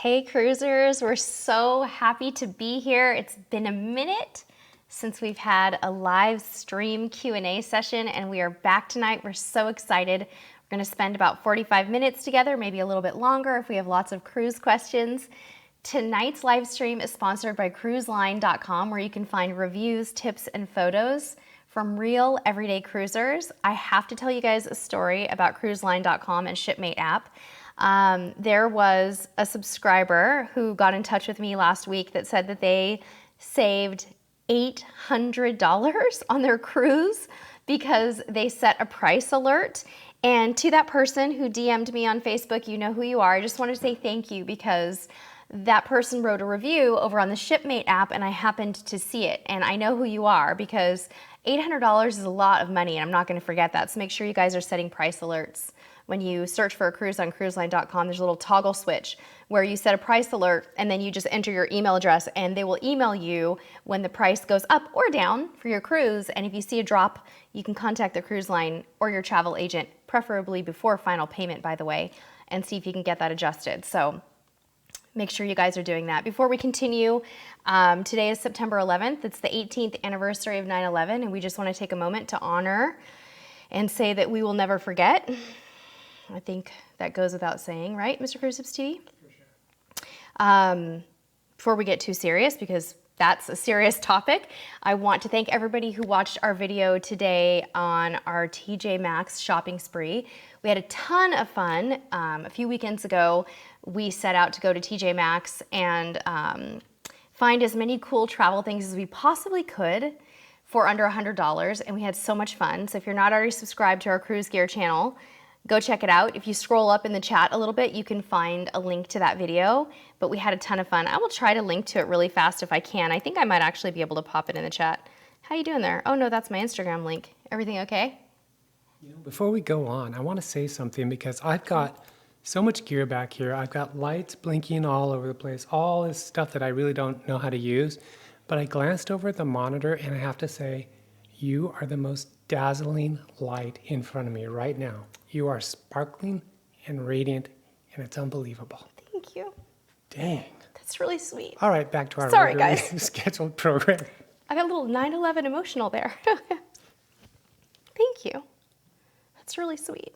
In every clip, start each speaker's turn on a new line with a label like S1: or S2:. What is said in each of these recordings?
S1: Hey cruisers, we're so happy to be here. It's been a minute since we've had a live stream Q&A session and we are back tonight. We're so excited. We're going to spend about 45 minutes together, maybe a little bit longer if we have lots of cruise questions. Tonight's live stream is sponsored by cruiseline.com, where you can find reviews, tips, and photos from real everyday cruisers. I have to tell you guys a story about cruiseline.com and Shipmate app. There was a subscriber who got in touch with me last week that said that they saved $800 on their cruise because they set a price alert. And to that person who DM'd me on Facebook, you know who you are, I just wanted to say thank you, because that person wrote a review over on the Shipmate app and I happened to see it. And I know who you are, because $800 is a lot of money and I'm not going to forget that. So make sure you guys are setting price alerts. When you search for a cruise on cruiseline.com, there's a little toggle switch where you set a price alert and then you just enter your email address and they will email you when the price goes up or down for your cruise. And if you see a drop, you can contact the cruise line or your travel agent, preferably before final payment, by the way, and see if you can get that adjusted. So make sure you guys are doing that. Before we continue, today is September 11th. It's the 18th anniversary of 9/11, and we just want to take a moment to honor and say that we will never forget. I think that goes without saying, right, Mr. CruiseTipsTV? For sure. Before we get too serious, because that's a serious topic, I want to thank everybody who watched our video today on our TJ Maxx shopping spree. We had a ton of fun. A few weekends ago, we set out to go to TJ Maxx and find as many cool travel things as we possibly could for under $100, and we had so much fun. So if you're not already subscribed to our Cruise Gear channel, go check it out. If you scroll up in the chat a little bit, you can find a link to that video, but we had a ton of fun. I will try to link to it really fast if I can. I think I might actually be able to pop it in the chat. How you doing there? Oh no, that's my Instagram link. Everything okay?
S2: You know, before we go on, I want to say something, because I've got so much gear back here. I've got lights blinking all over the place, all this stuff that I really don't know how to use. But I glanced over at the monitor and I have to say, you are the most dazzling light in front of me right now. You are sparkling and radiant, and it's unbelievable.
S1: Thank you.
S2: Dang.
S1: That's really sweet.
S2: All right, back to our
S1: Sorry,
S2: regularly
S1: guys.
S2: scheduled program.
S1: I got a little 9/11 emotional there. Thank you. That's really sweet.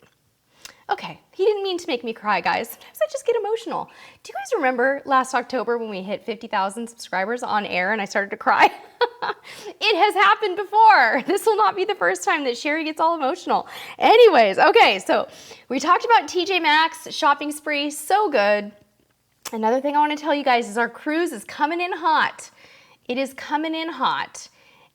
S1: Okay, he didn't mean to make me cry, guys. Sometimes I just get emotional. Do you guys remember last October when we hit 50,000 subscribers on air and I started to cry? It has happened before. This will not be the first time that Sherry gets all emotional. Anyways, okay, so we talked about TJ Maxx shopping spree, so good. Another thing I want to tell you guys is our cruise is coming in hot. It is coming in hot.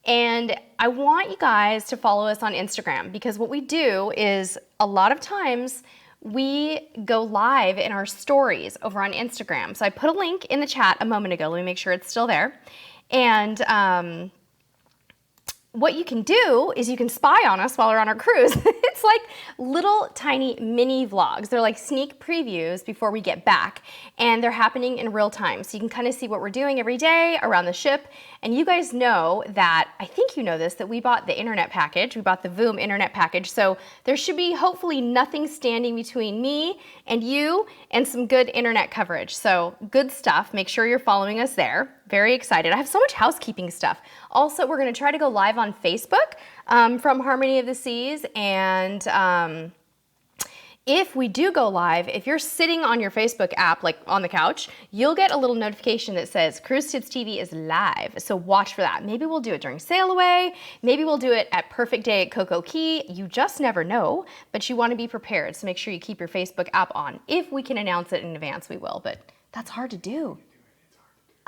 S1: And I want you guys to follow us on Instagram, because what we do is a lot of times we go live in our stories over on Instagram. So I put a link in the chat a moment ago. Let me make sure it's still there. And what you can do is you can spy on us while we're on our cruise. It's like little tiny mini vlogs. They're like sneak previews before we get back, and they're happening in real time. So you can kind of see what we're doing every day around the ship. And you guys know that, I think you know this, that we bought the internet package. We bought the Voom internet package. So there should be hopefully nothing standing between me and you and some good internet coverage. So good stuff. Make sure you're following us there. Very excited. I have so much housekeeping stuff. Also, we're going to try to go live on Facebook from Harmony of the Seas. And if we do go live, if you're sitting on your Facebook app, like on the couch, you'll get a little notification that says CruiseTipsTV is live. So watch for that. Maybe we'll do it during Sail Away. Maybe we'll do it at Perfect Day at Coco Key. You just never know, but you want to be prepared. So make sure you keep your Facebook app on. If we can announce it in advance, we will, but that's hard to do.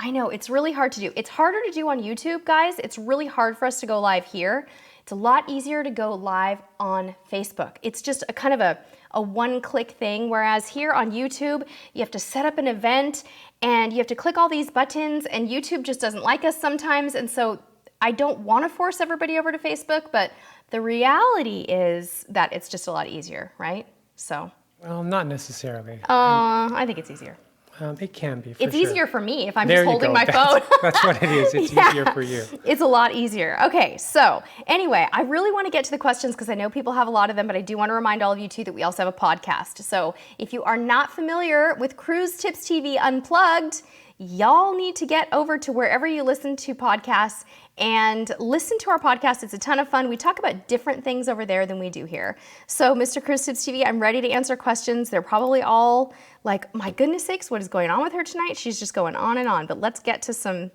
S1: I know, it's really hard to do. It's harder to do on YouTube, guys. It's really hard for us to go live here. It's a lot easier to go live on Facebook. It's just a kind of a one-click thing, whereas here on YouTube, you have to set up an event and you have to click all these buttons, and YouTube just doesn't like us sometimes. And so I don't want to force everybody over to Facebook, but the reality is that it's just a lot easier, right? So.
S2: Well, not necessarily.
S1: I think it's easier.
S2: It can be, for
S1: It's
S2: sure.
S1: easier for me if I'm
S2: There
S1: just
S2: you
S1: holding
S2: go.
S1: my phone.
S2: That's what it is. It's
S1: Yeah.
S2: easier for you.
S1: It's a lot easier. Okay, so anyway, I really want to get to the questions because I know people have a lot of them, but I do want to remind all of you too that we also have a podcast. So if you are not familiar with Cruise Tips TV Unplugged, y'all need to get over to wherever you listen to podcasts and listen to our podcast. It's a ton of fun. We talk about different things over there than we do here. So Mr. Cruise Tips TV, I'm ready to answer questions. They're probably all like, my goodness sakes, what is going on with her tonight? She's just going on and on, but let's get to some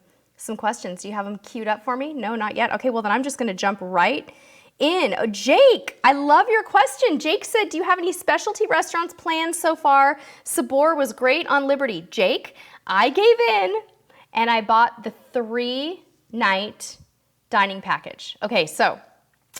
S1: questions. Do you have them queued up for me? No, not yet. Okay, well then I'm just gonna jump right in. Oh, Jake, I love your question. Jake said, do you have any specialty restaurants planned so far? Sabor was great on Liberty. Jake, I gave in and I bought the 3-night dining package. Okay, so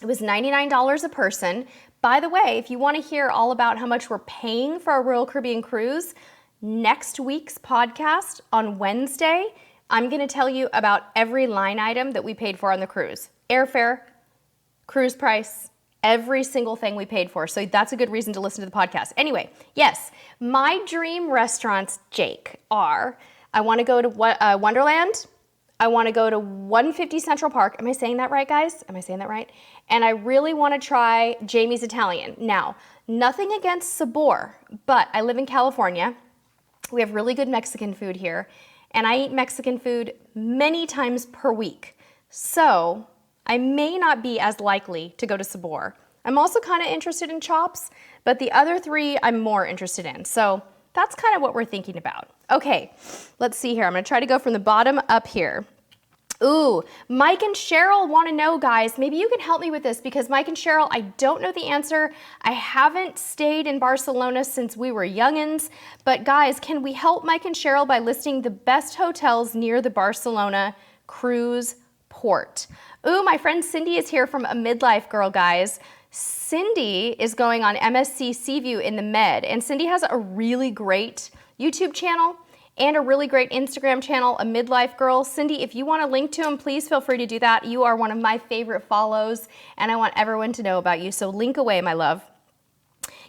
S1: it was $99 a person. By the way, if you want to hear all about how much we're paying for our Royal Caribbean cruise, next week's podcast on Wednesday, I'm going to tell you about every line item that we paid for on the cruise. Airfare, cruise price, every single thing we paid for. So that's a good reason to listen to the podcast. Anyway, yes, my dream restaurants, Jake, are I want to go to Wonderland. I want to go to 150 Central Park. Am I saying that right, guys? Am I saying that right? And I really want to try Jamie's Italian. Now, nothing against Sabor, but I live in California. We have really good Mexican food here, and I eat Mexican food many times per week. So I may not be as likely to go to Sabor. I'm also kind of interested in Chops, but the other three I'm more interested in. So that's kind of what we're thinking about. Okay, let's see here. I'm gonna try to go from the bottom up here. Ooh, Mike and Cheryl want to know, guys, maybe you can help me with this because Mike and Cheryl, I don't know the answer. I haven't stayed in Barcelona since we were youngins, but guys, can we help Mike and Cheryl by listing the best hotels near the Barcelona cruise port? Ooh, my friend Cindy is here from A Midlife Girl, guys. Cindy is going on MSC Seaview in the Med, and Cindy has a really great YouTube channel and a really great Instagram channel, A Midlife Girl. Cindy, if you want to link to them, please feel free to do that. You are one of my favorite follows, and I want everyone to know about you, so link away, my love.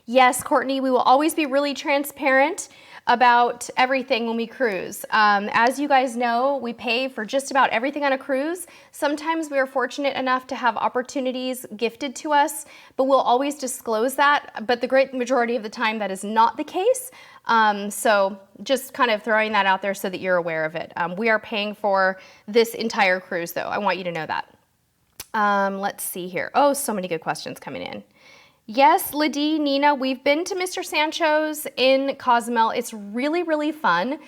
S1: Yes, Courtney, we will always be really transparent about everything when we cruise. As you guys know, we pay for just about everything on a cruise. Sometimes we are fortunate enough to have opportunities gifted to us, but we'll always disclose that. But the great majority of the time, that is not the case. So just kind of throwing that out there so that you're aware of it. We are paying for this entire cruise, though. I want you to know that. Let's see here. Oh, so many good questions coming in. Yes, Lidie, Nina, we've been to Mr. Sancho's in Cozumel. It's really, really fun.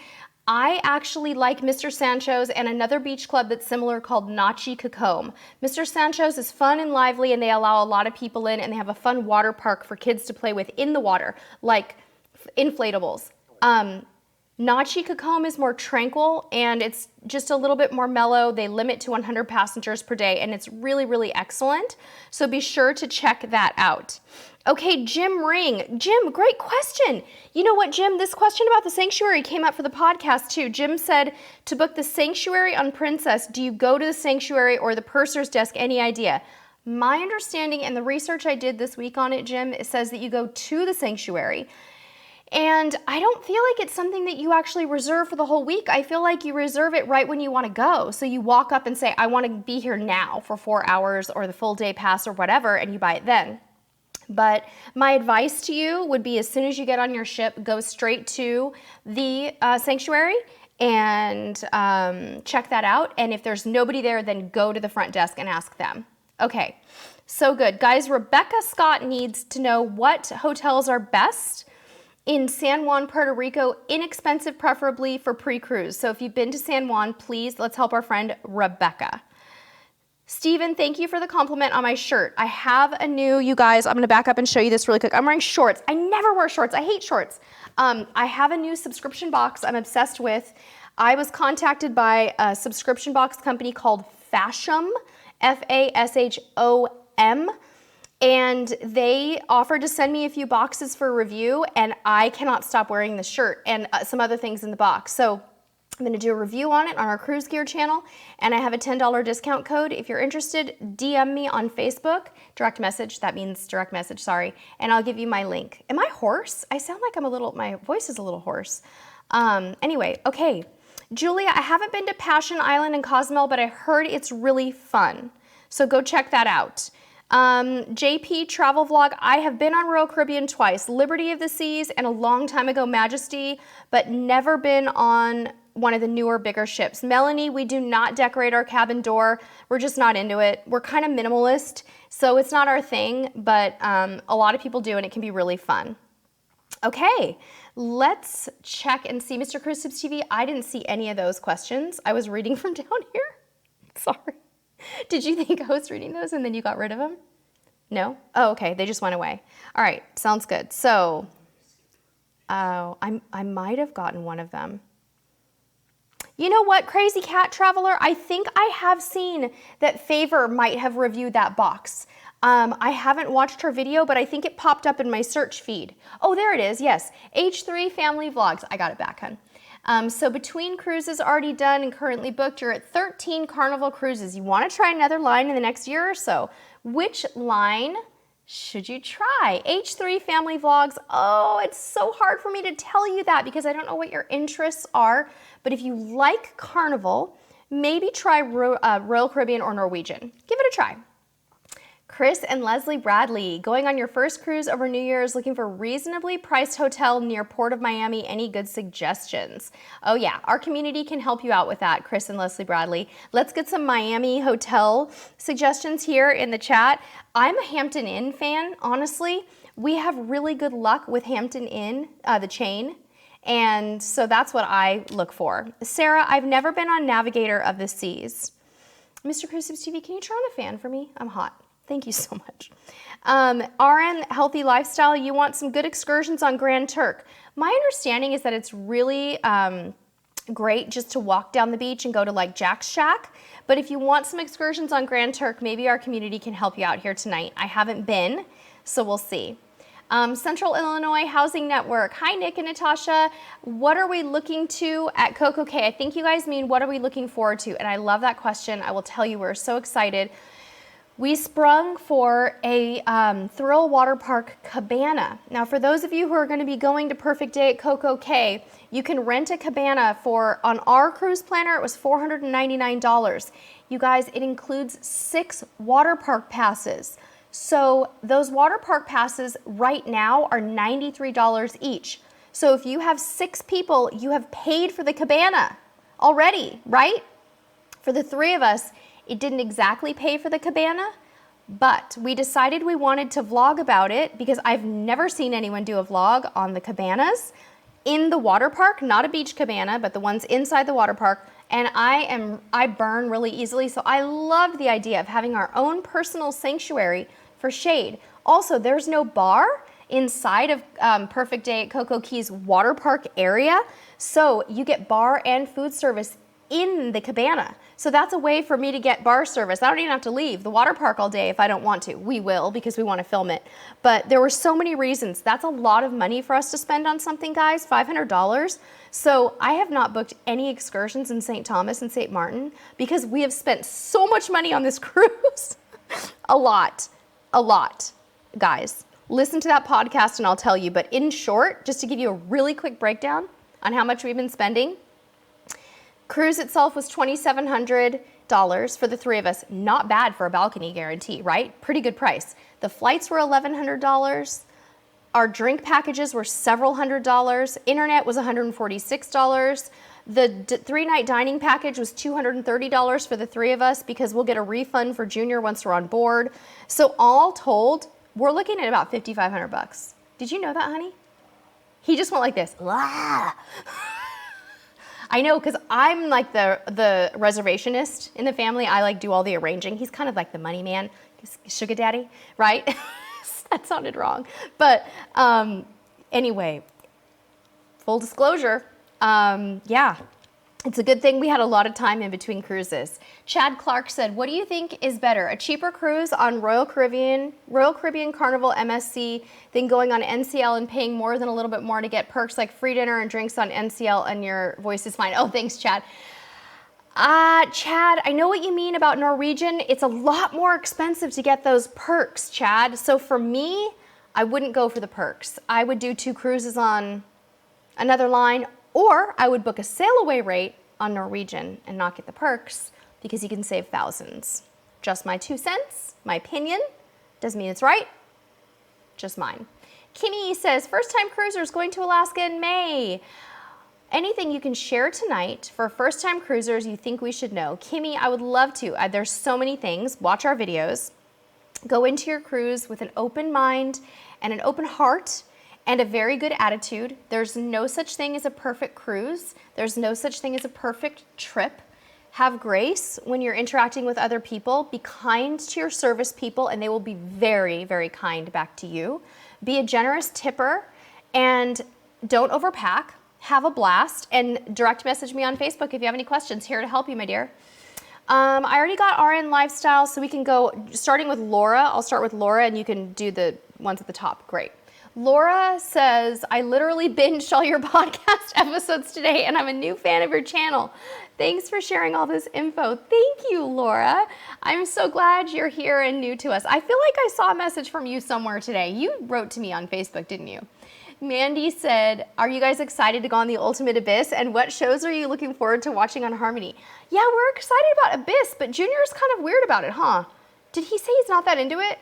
S1: I actually like Mr. Sancho's and another beach club that's similar called Nachi Cacombe. Mr. Sancho's is fun and lively, and they allow a lot of people in, and they have a fun water park for kids to play with in the water, like inflatables. Nachi Cacombe is more tranquil, and it's just a little bit more mellow. They limit to 100 passengers per day, and it's really, really excellent. So be sure to check that out. Okay, Jim Ring. Jim, great question. You know what, Jim? This question about the sanctuary came up for the podcast, too. Jim said, to book the sanctuary on Princess, do you go to the sanctuary or the purser's desk? Any idea? My understanding and the research I did this week on it, Jim, it says that you go to the sanctuary. And I don't feel like it's something that you actually reserve for the whole week. I feel like you reserve it right when you want to go. So you walk up and say, I want to be here now for 4 hours or the full day pass or whatever, and you buy it then. But my advice to you would be as soon as you get on your ship, go straight to the sanctuary and check that out. And if there's nobody there, then go to the front desk and ask them. Okay, so good. Guys, Rebecca Scott needs to know what hotels are best in San Juan, Puerto Rico, inexpensive preferably for pre-cruise. So if you've been to San Juan, please, let's help our friend Rebecca. Stephen, thank you for the compliment on my shirt. I have a new, you guys, I'm gonna back up and show you this really quick. I'm wearing shorts. I never wear shorts, I hate shorts. I have a new subscription box I'm obsessed with. I was contacted by a subscription box company called Fashom, Fashom. And they offered to send me a few boxes for review, and I cannot stop wearing the shirt and some other things in the box. So I'm gonna do a review on it on our Cruise Gear channel, and I have a $10 discount code. If you're interested, DM me on Facebook, direct message, that means direct message, sorry, and I'll give you my link. Am I hoarse? I sound like I'm a little, my voice is a little hoarse. Anyway, okay. Julia, I haven't been to Passion Island in Cozumel, but I heard it's really fun. So go check that out. JP Travel Vlog, I have been on Royal Caribbean twice, Liberty of the Seas and a long time ago Majesty, but never been on one of the newer, bigger ships. Melanie, we do not decorate our cabin door. We're just not into it. We're kind of minimalist, so it's not our thing, but a lot of people do and it can be really fun. Okay, let's check and see. Mr. Cruise Tips TV, I didn't see any of those questions. I was reading from down here. Sorry. Did you think I was reading those and then you got rid of them? No? Oh, okay, they just went away. All right, sounds good. So, oh, I might have gotten one of them. You know what, Crazy Cat Traveler? I think I have seen that Favor might have reviewed that box. I haven't watched her video, but I think it popped up in my search feed. Oh, there it is, yes. H3 Family Vlogs. I got it back, hun. So between cruises already done and currently booked, you're at 13 Carnival cruises. You want to try another line in the next year or so. Which line should you try? H3 Family Vlogs. Oh, it's so hard for me to tell you that because I don't know what your interests are. But if you like Carnival, maybe try Royal Caribbean or Norwegian. Give it a try. Chris and Leslie Bradley, going on your first cruise over New Year's, looking for a reasonably priced hotel near Port of Miami. Any good suggestions? Oh yeah, our community can help you out with that, Chris and Leslie Bradley. Let's get some Miami hotel suggestions here in the chat. I'm a Hampton Inn fan, honestly. We have really good luck with Hampton Inn, the chain. And so that's what I look for. Sarah, I've never been on Navigator of the Seas. Mr. Cruise Tips TV, can you turn on a fan for me? I'm hot. Thank you so much. RN Healthy Lifestyle, you want some good excursions on Grand Turk. My understanding is that it's really great just to walk down the beach and go to like Jack's Shack. But if you want some excursions on Grand Turk, maybe our community can help you out here tonight. I haven't been, so we'll see. Central Illinois Housing Network. Hi, Nick and Natasha. What are we looking to at Coco Cay? I think you guys mean what are we looking forward to? And I love that question. I will tell you, we're so excited. We sprung for a Thrill Water Park cabana. Now, for those of you who are going to be going to Perfect Day at Coco Cay, you can rent a cabana for, on our cruise planner, it was $499. You guys, it includes 6 water park passes. So those water park passes right now are $93 each. So if you have 6 people, you have paid for the cabana already, right? For the 3 of us, it didn't exactly pay for the cabana, but we decided we wanted to vlog about it because I've never seen anyone do a vlog on the cabanas in the water park, not a beach cabana, but the ones inside the water park. And I burn really easily, so I loved the idea of having our own personal sanctuary for shade. Also, there's no bar inside of Perfect Day at Coco Cay's water park area, so you get bar and food service in the cabana. So that's a way for me to get bar service. I don't even have to leave the water park all day if I don't want to. We will because we want to film it. But there were so many reasons. That's a lot of money for us to spend on something, guys, $500. So I have not booked any excursions in St. Thomas and St. Martin because we have spent so much money on this cruise. A lot, guys. Listen to that podcast and I'll tell you. But in short, just to give you a really quick breakdown on how much we've been spending, cruise itself was $2,700 for the 3 of us. Not bad for a balcony guarantee, right? Pretty good price. The flights were $1,100. Our drink packages were several $100s. Internet was $146. The 3-night dining package was $230 for the 3 of us because we'll get a refund for Junior once we're on board. So all told, we're looking at about $5,500. Did you know that, honey? He just went like this. I know, because I'm like the reservationist in the family. I like do all the arranging. He's kind of like the money man, sugar daddy, right? That sounded wrong. But anyway, full disclosure, yeah, it's a good thing we had a lot of time in between cruises. Chad Clark said, what do you think is better, a cheaper cruise on Royal Caribbean Carnival MSC than going on NCL and paying more than a little bit more to get perks like free dinner and drinks on NCL and your voice is fine? Oh, thanks, Chad. Chad, I know what you mean about Norwegian. It's a lot more expensive to get those perks, Chad. So for me, I wouldn't go for the perks. I would do 2 cruises on another line, Or I would book a sail away rate on Norwegian and not get the perks because you can save thousands. Just my 2 cents, my opinion. Doesn't mean it's right, just mine. Kimmy says, first-time cruisers going to Alaska in May. Anything you can share tonight for first-time cruisers you think we should know? Kimmy, I would love to. There's so many things. Watch our videos. Go into your cruise with an open mind and an open heart and a very good attitude. There's no such thing as a perfect cruise. There's no such thing as a perfect trip. Have grace when you're interacting with other people. Be kind to your service people and they will be very, very kind back to you. Be a generous tipper and don't overpack. Have a blast and direct message me on Facebook if you have any questions. Here to help you, my dear. I already got RN Lifestyle, so we can go, starting with Laura. I'll start with Laura and you can do the ones at the top. Great. Laura says, I literally binged all your podcast episodes today and I'm a new fan of your channel. Thanks for sharing all this info. Thank you, Laura. I'm so glad you're here and new to us. I feel like I saw a message from you somewhere today. You wrote to me on Facebook, didn't you? Mandy said, are you guys excited to go on the Ultimate Abyss? And what shows are you looking forward to watching on Harmony? Yeah, we're excited about Abyss, but Junior's kind of weird about it, huh? Did he say he's not that into it?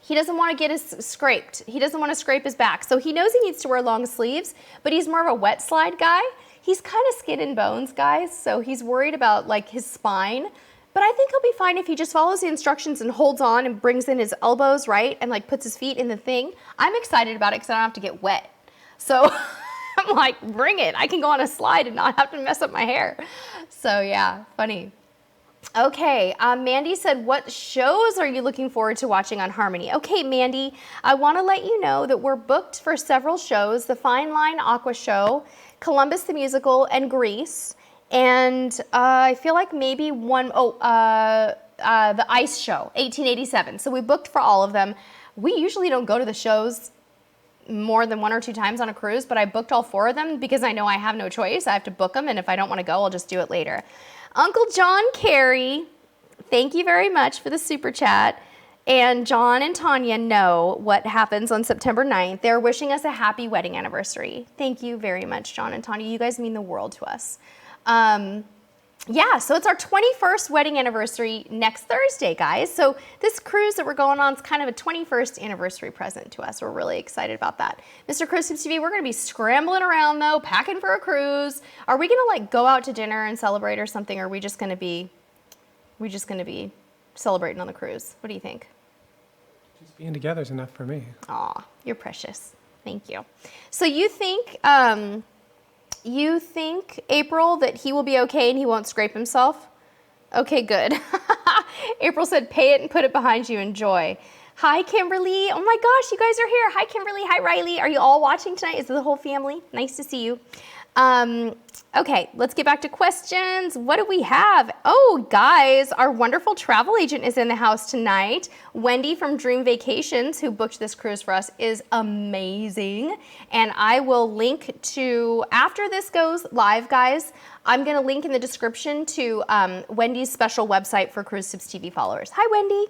S1: He doesn't want to get his scraped. He doesn't want to scrape his back. So he knows he needs to wear long sleeves, but he's more of a wet slide guy. He's kind of skin and bones, guys, so he's worried about like his spine. But I think he'll be fine if he just follows the instructions and holds on and brings in his elbows, right? And like puts his feet in the thing. I'm excited about it because I don't have to get wet. So I'm like, bring it. I can go on a slide and not have to mess up my hair. So yeah, funny. Okay, Mandy said, what shows are you looking forward to watching on Harmony? Okay, Mandy, I want to let you know that we're booked for several shows, the Fine Line Aqua Show, Columbus the Musical, and Grease. And I feel like maybe the Ice Show, 1887. So we booked for all of them. We usually don't go to the shows more than 1 or 2 times on a cruise, but I booked all 4 of them because I know I have no choice. I have to book them, and if I don't want to go, I'll just do it later. Uncle John Carey, thank you very much for the super chat. And John and Tanya know what happens on September 9th. They're wishing us a happy wedding anniversary. Thank you very much, John and Tanya. You guys mean the world to us. Yeah, so it's our 21st wedding anniversary next Thursday, guys. So this cruise that we're going on is kind of a 21st anniversary present to us. We're really excited about that. Mr. CruiseTipsTV, we're going to be scrambling around though, packing for a cruise. Are we going to like go out to dinner and celebrate or something? Or are we just going to be celebrating on the cruise? What do you think?
S2: Just being together is enough for me.
S1: Aw, you're precious. Thank you. So you think April, that he will be okay and he won't scrape himself? Okay, good. April said, pay it and put it behind you. Enjoy. Hi, Kimberly. Oh my gosh, you guys are here. Hi, Kimberly. Hi, Riley. Are you all watching tonight? Is it the whole family? Nice to see you. Okay, let's get back to questions. What do we have? Oh, guys, our wonderful travel agent is in the house tonight. Wendy from Dream Vacations, who booked this cruise for us, is amazing. And I will link to, after this goes live, guys, I'm going to link in the description to Wendy's special website for CruiseTipsTV followers. Hi, Wendy.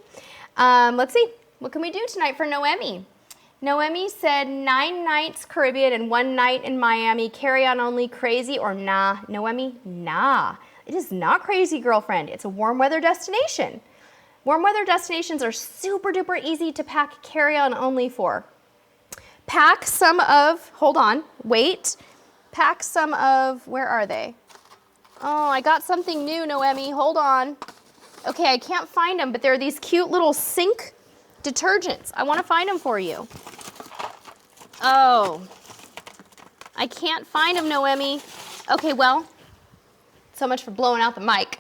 S1: Let's see. What can we do tonight for Noemi? Noemi said 9 nights Caribbean and 1 night in Miami. Carry on only, crazy or nah? Noemi, nah. It is not crazy, girlfriend. It's a warm weather destination. Warm weather destinations are super duper easy to pack carry on only for. Pack some of, hold on, wait. Pack some of, where are they? Oh, I got something new, Noemi, hold on. Okay, I can't find them, but they're these cute little sink detergents. I want to find them for you. Oh, I can't find them, Noemi. Okay, well, so much for blowing out the mic.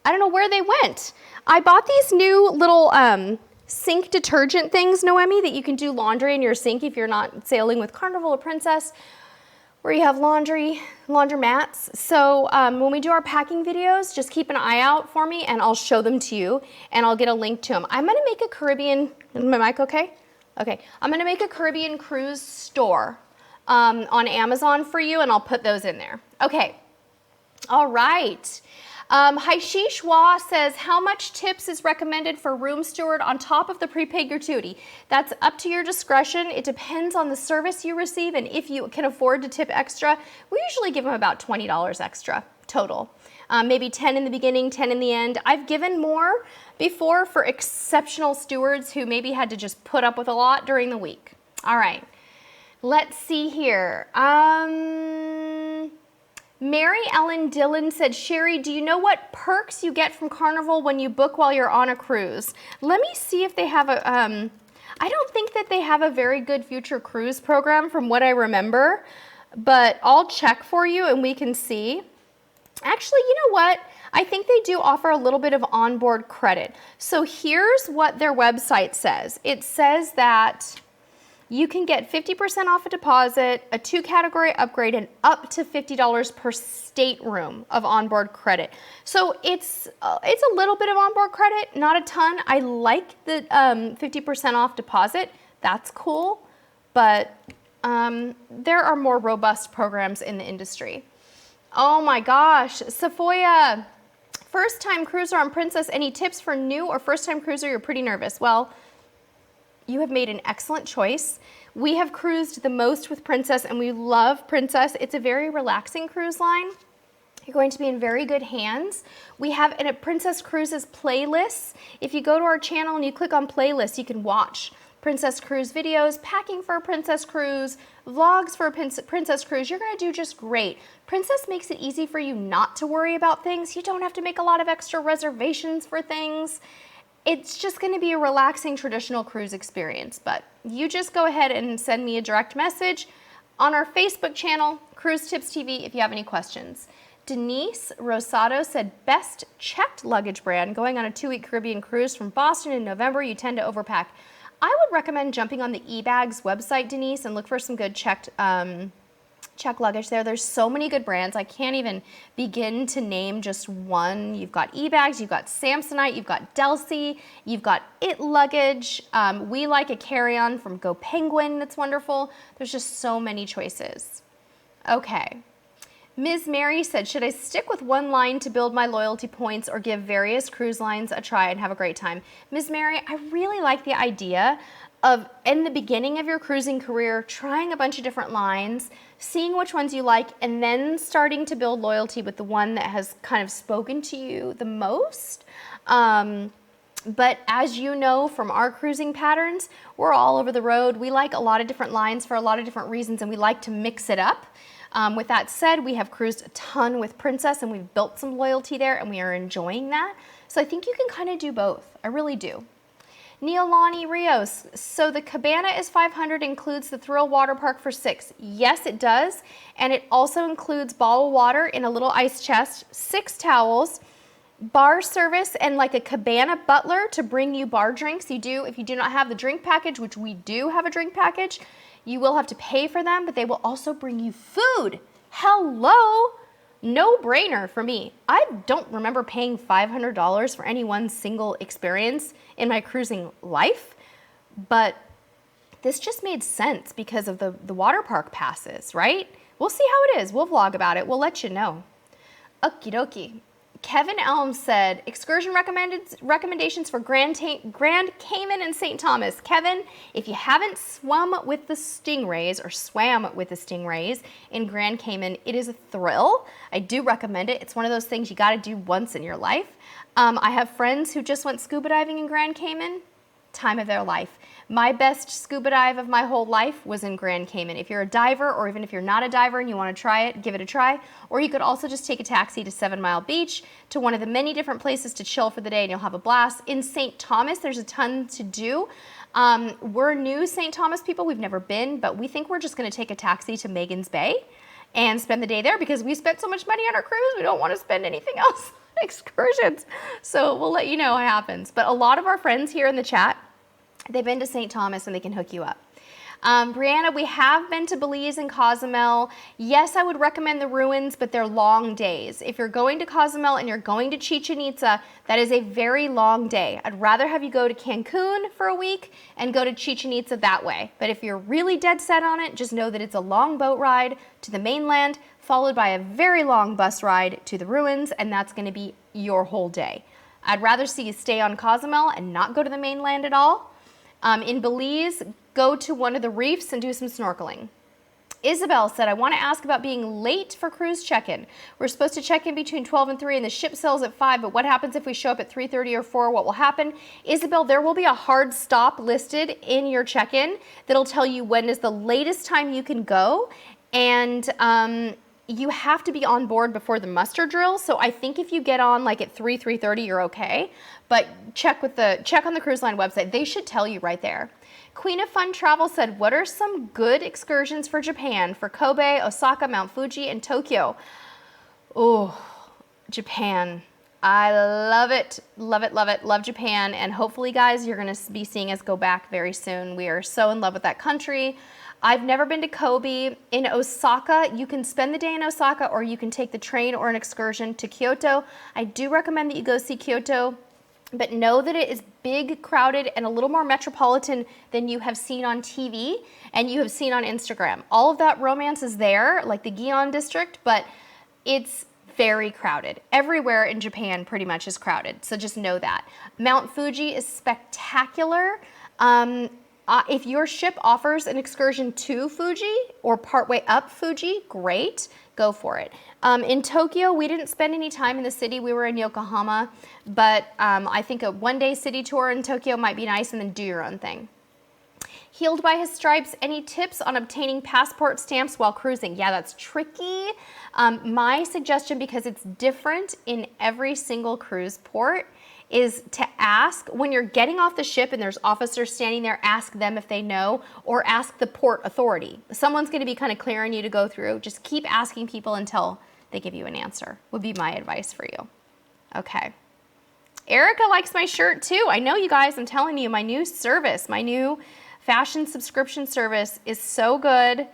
S1: I don't know where they went. I bought these new little sink detergent things, Noemi, that you can do laundry in your sink if you're not sailing with Carnival or Princess, where you have laundromats. So when we do our packing videos, just keep an eye out for me and I'll show them to you and I'll get a link to them. I'm gonna make a Caribbean, is my mic okay? Okay, I'm gonna make a Caribbean cruise store on Amazon for you and I'll put those in there. Okay, all right. Haishish Wah says, how much tips is recommended for room steward on top of the prepaid gratuity? That's up to your discretion. It depends on the service you receive and if you can afford to tip extra. We usually give them about $20 extra total. Maybe 10 in the beginning, 10 in the end. I've given more before for exceptional stewards who maybe had to just put up with a lot during the week. All right, let's see here. Mary Ellen Dillon said, Sherry, do you know what perks you get from Carnival when you book while you're on a cruise? Let me see if they have a, I don't think that they have a very good future cruise program from what I remember, but I'll check for you and we can see. Actually, you know what? I think they do offer a little bit of onboard credit. So here's what their website says. It says that you can get 50% off a deposit, a 2-category upgrade, and up to $50 per stateroom of onboard credit. So it's a little bit of onboard credit, not a ton. I like the 50% off deposit. That's cool, but there are more robust programs in the industry. Oh my gosh, Sephoya, first-time cruiser on Princess. Any tips for new or first-time cruiser? You're pretty nervous. Well, you have made an excellent choice. We have cruised the most with Princess and we love Princess. It's a very relaxing cruise line. You're going to be in very good hands. We have a Princess Cruises playlist. If you go to our channel and you click on playlists, you can watch Princess Cruise videos, packing for a Princess Cruise, vlogs for a Princess Cruise. You're gonna do just great. Princess makes it easy for you not to worry about things. You don't have to make a lot of extra reservations for things. It's just gonna be a relaxing traditional cruise experience, but you just go ahead and send me a direct message on our Facebook channel, CruiseTipsTV, if you have any questions. Denise Rosado said, best checked luggage brand. Going on a 2-week Caribbean cruise from Boston in November, you tend to overpack. I would recommend jumping on the eBags website, Denise, and look for some good check luggage there. There's so many good brands. I can't even begin to name just one. You've got eBags, you've got Samsonite, you've got Delsey, you've got It Luggage. We like a carry-on from Go Penguin that's wonderful. There's just so many choices. Okay. Ms. Mary said, should I stick with one line to build my loyalty points or give various cruise lines a try and have a great time? Ms. Mary, I really like the idea of, in the beginning of your cruising career, trying a bunch of different lines, seeing which ones you like, and then starting to build loyalty with the one that has kind of spoken to you the most. But as you know from our cruising patterns, we're all over the road. We like a lot of different lines for a lot of different reasons, and we like to mix it up. With that said, we have cruised a ton with Princess and we've built some loyalty there and we are enjoying that. So I think you can kind of do both. I really do. Neolani Rios, so the cabana is $500, includes the Thrill Water Park for $6. Yes, it does. And it also includes bottled water in a little ice chest, 6 towels, bar service, and like a cabana butler to bring you bar drinks. If you do not have the drink package, which we do have a drink package, you will have to pay for them, but they will also bring you food. Hello, no brainer for me. I don't remember paying $500 for any one single experience in my cruising life, but this just made sense because of the water park passes, right? We'll see how it is. We'll vlog about it. We'll let you know. Okie dokie. Kevin Elms said, excursion recommendations for Grand Cayman and St. Thomas. Kevin, if you haven't swum with the stingrays or swam with the stingrays in Grand Cayman, it is a thrill. I do recommend it. It's one of those things you got to do once in your life. I have friends who just went scuba diving in Grand Cayman. Time of their life. My best scuba dive of my whole life was in Grand Cayman. If you're a diver, or even if you're not a diver and you want to try it, give it a try. Or you could also just take a taxi to 7 Mile Beach, to one of the many different places to chill for the day, and you'll have a blast. In St. Thomas, there's a ton to do. We're new St. Thomas people. We've never been, but we think we're just going to take a taxi to Magens Bay and spend the day there because we spent so much money on our cruise. We don't want to spend anything else on excursions. So we'll let you know what happens. But a lot of our friends here in the chat, they've been to St. Thomas and they can hook you up. Brianna, we have been to Belize and Cozumel. Yes, I would recommend the ruins, but they're long days. If you're going to Cozumel and you're going to Chichen Itza, that is a very long day. I'd rather have you go to Cancun for a week and go to Chichen Itza that way. But if you're really dead set on it, just know that it's a long boat ride to the mainland, followed by a very long bus ride to the ruins, and that's going to be your whole day. I'd rather see you stay on Cozumel and not go to the mainland at all. In Belize, go to one of the reefs and do some snorkeling. Isabel said, I want to ask about being late for cruise check-in. We're supposed to check in between 12 and 3 and the ship sails at 5, but what happens if we show up at 3:30 or 4? What will happen? Isabel, there will be a hard stop listed in your check-in that'll tell you when is the latest time you can go, and you have to be on board before the muster drill. So I think if you get on like at 3:30, you're okay. But check on the cruise line website. They should tell you right there. Queen of Fun Travel said, what are some good excursions for Japan, for Kobe, Osaka, Mount Fuji, and Tokyo? Oh, Japan. I love it, love it, love it, love Japan. And hopefully, guys, you're going to be seeing us go back very soon. We are so in love with that country. I've never been to Kobe. In Osaka, you can spend the day in Osaka, or you can take the train or an excursion to Kyoto. I do recommend that you go see Kyoto, but know that it is big, crowded, and a little more metropolitan than you have seen on TV and you have seen on Instagram. All of that romance is there, like the Gion district, but it's very crowded. Everywhere in Japan pretty much is crowded, so just know that. Mount Fuji is spectacular. If your ship offers an excursion to Fuji or partway up Fuji, great, go for it. In Tokyo, we didn't spend any time in the city. We were in Yokohama, but I think a one-day city tour in Tokyo might be nice, and then do your own thing. Healed by his stripes, any tips on obtaining passport stamps while cruising? Yeah, that's tricky. My suggestion, because it's different in every single cruise port, is to ask when you're getting off the ship and there's officers standing there, ask them if they know, or ask the port authority. Someone's going to be kind of clearing you to go through. Just keep asking people until they give you an answer, would be my advice for you. Okay. Erica likes my shirt too. I know, you guys, I'm telling you, my new service, my new fashion subscription service is so good,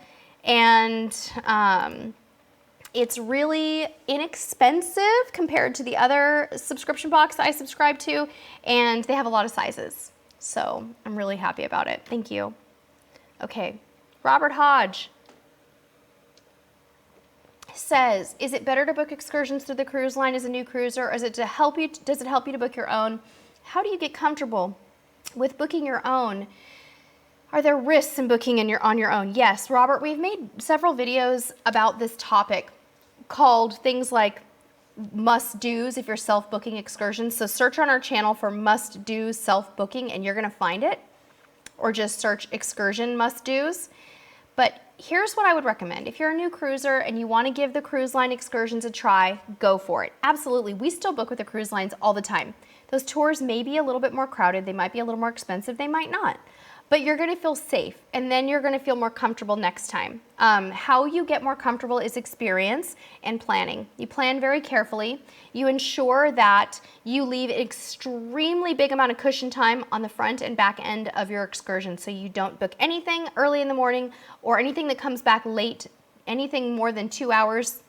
S1: and it's really inexpensive compared to the other subscription box I subscribe to, and they have a lot of sizes. So I'm really happy about it. Thank you. Okay, Robert Hodge says, is it better to book excursions through the cruise line as a new cruiser, or is it to help you, does it help you to book your own? How do you get comfortable with booking your own? Are there risks in booking on your own? Yes, Robert, we've made several videos about this topic called things like must-dos if you're self-booking excursions. So search on our channel for must-do self-booking and you're gonna find it, or just search excursion must-dos. But here's what I would recommend. If you're a new cruiser and you wanna give the cruise line excursions a try, go for it. Absolutely, we still book with the cruise lines all the time. Those tours may be a little bit more crowded, they might be a little more expensive, they might not. But you're gonna feel safe, and then you're gonna feel more comfortable next time. How you get more comfortable is experience and planning. You plan very carefully. You ensure that you leave an extremely big amount of cushion time on the front and back end of your excursion, so you don't book anything early in the morning or anything that comes back late, anything more than 2 hours.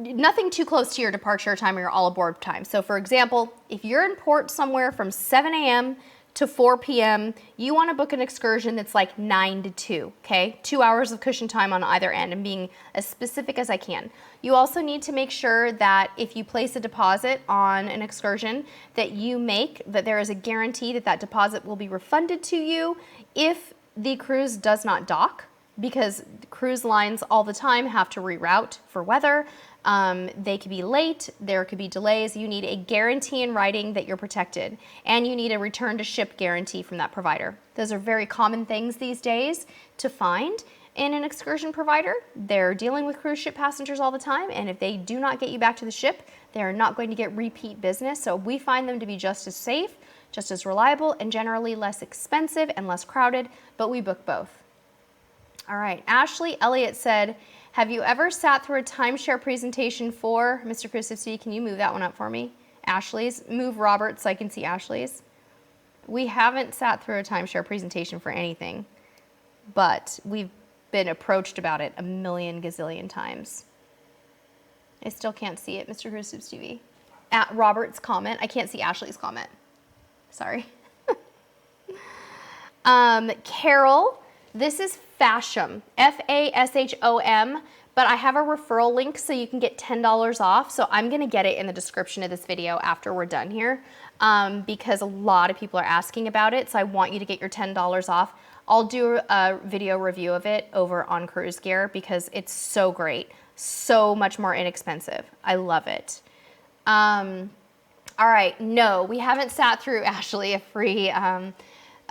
S1: Nothing too close to your departure time or your all aboard time. So for example, if you're in port somewhere from 7 a.m. to 4 p.m., you want to book an excursion that's like 9 to 2, okay? 2 hours of cushion time on either end, and being as specific as I can. You also need to make sure that if you place a deposit on an excursion that there is a guarantee that that deposit will be refunded to you if the cruise does not dock, because cruise lines all the time have to reroute for weather. They could be late, there could be delays. You need a guarantee in writing that you're protected, and you need a return to ship guarantee from that provider. Those are very common things these days to find in an excursion provider. They're dealing with cruise ship passengers all the time, and if they do not get you back to the ship, they're not going to get repeat business. So we find them to be just as safe, just as reliable, and generally less expensive and less crowded, but we book both. All right, Ashley Elliott said, have you ever sat through a timeshare presentation for Mr. CruiseTipsTV? Can you move that one up for me? Ashley's, move Robert so I can see Ashley's. We haven't sat through a timeshare presentation for anything, but we've been approached about it a million gazillion times. I still can't see it, Mr. CruiseTipsTV. At Robert's comment, I can't see Ashley's comment. Sorry. Carol, this is Fashom, Fashom, but I have a referral link so you can get $10 off. So I'm gonna get it in the description of this video after we're done here because a lot of people are asking about it. So I want you to get your $10 off. I'll do a video review of it over on Cruise Gear because it's so great, so much more inexpensive. I love it. All right, no, we haven't sat through, Ashley,